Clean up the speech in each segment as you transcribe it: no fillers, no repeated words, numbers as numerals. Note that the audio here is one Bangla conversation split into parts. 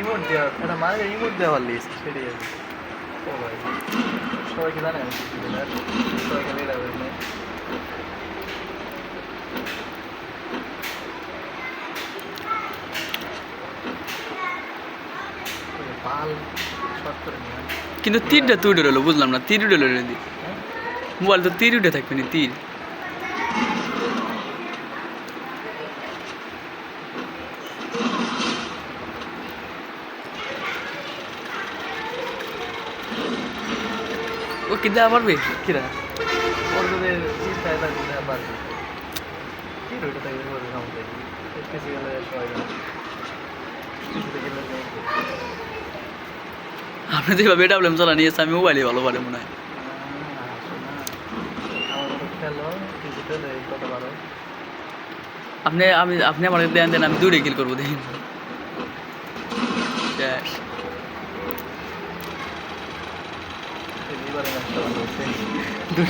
ইমোট দেওয়া একটা মানে ইমোট দেওয়ার লিস্ট সেটাই আছে। ও ভাই সবাইকে জানে আমি কিছু দিন আর সবাইকে লেট হবে না পাল শর্ট করে নিয়ে কিন্তু তীরটা তুই উঠে রইলো, বুঝলাম না, তীর উঠে রইলো দি মোবাইল তো তীর উঠে থাকবে না, তীর ও কি দেওয়া পারবে কিরা ওর যদি চিন্তায় থাকবে না পারবে কি রইটা থাকবে ওর সামনে কিছু গেলে সবাই কিছুতে গেলে আপনি যেভাবে ডাবলেম চালা নিয়েছে আমি মোবাইলই ভালো পারে মনে হয়। আপনি আমার দেন দেন আমি দূরে কিল করবো দেখেন শেষ।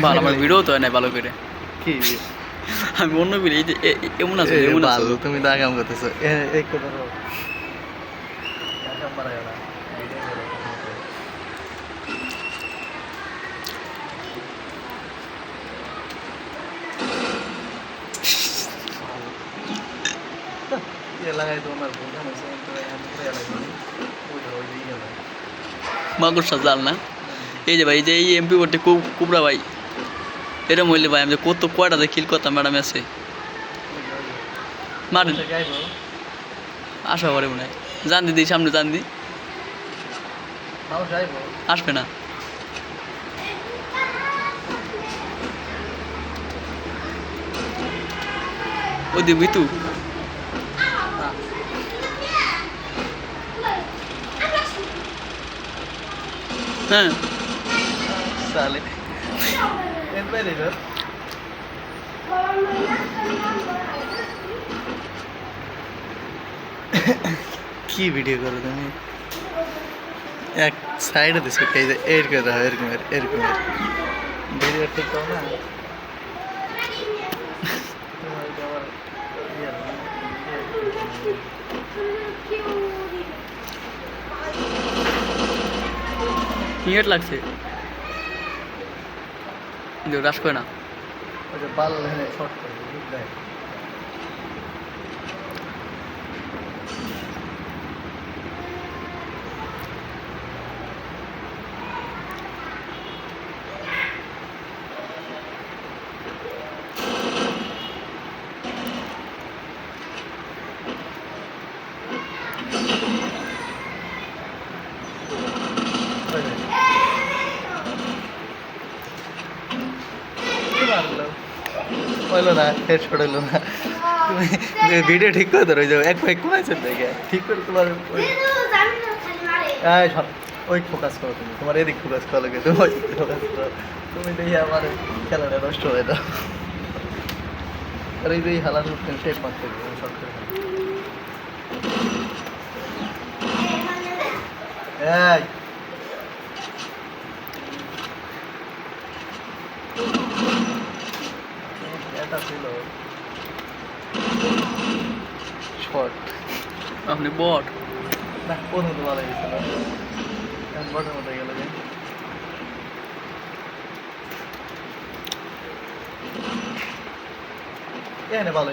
ভালো আমার ভিডিও তো হয় না ভালো করে, কি আমি অন্য ভিডিও এই যে এমন আছে এমন আছে তুমি তো আগাম করতেছো এই কথা লাগাই তোমার ভুল জানাইছে মাগুর জাল না। এই যে ভাই এই যে এই এমপি করতে কুবরা ভাই এরম হইলে ভাই আমি কত কয়টা যে কিল করতাম ম্যাডাম আছে মারেন আসা পারে মনে হয়। জান দিদি সামনে জান দি আসবে না ও দিবি তু হ্যাঁ साले কি ভিডিও করো তুমি এক সাইডে দিছো এই যে এরকম দাও এরকম ভিডিও ঠিক করো না হিট লাগছে রাস করে না ওই যে বাল শর্ট করে দেয় হইলো না হেডশট হইলো না তুমি ভিডিও ঠিক করে ধরো যাও এক কমাইছে দেখে ঠিক করে তোমার ওই ফোকাস করো তুমি তোমার এদিক ফোকাস করা লাগে তুমি ওই ফোকাস করো তুমি দেখি আমার খেলাটা নষ্ট হয়ে দাও আর এই যে হালার টেপ মারতে শর্ট করে এই এটা ছিল শর্ট আপনি বট না কোন মতো ভালো গেছিল বটের মতো গেল যে ভালো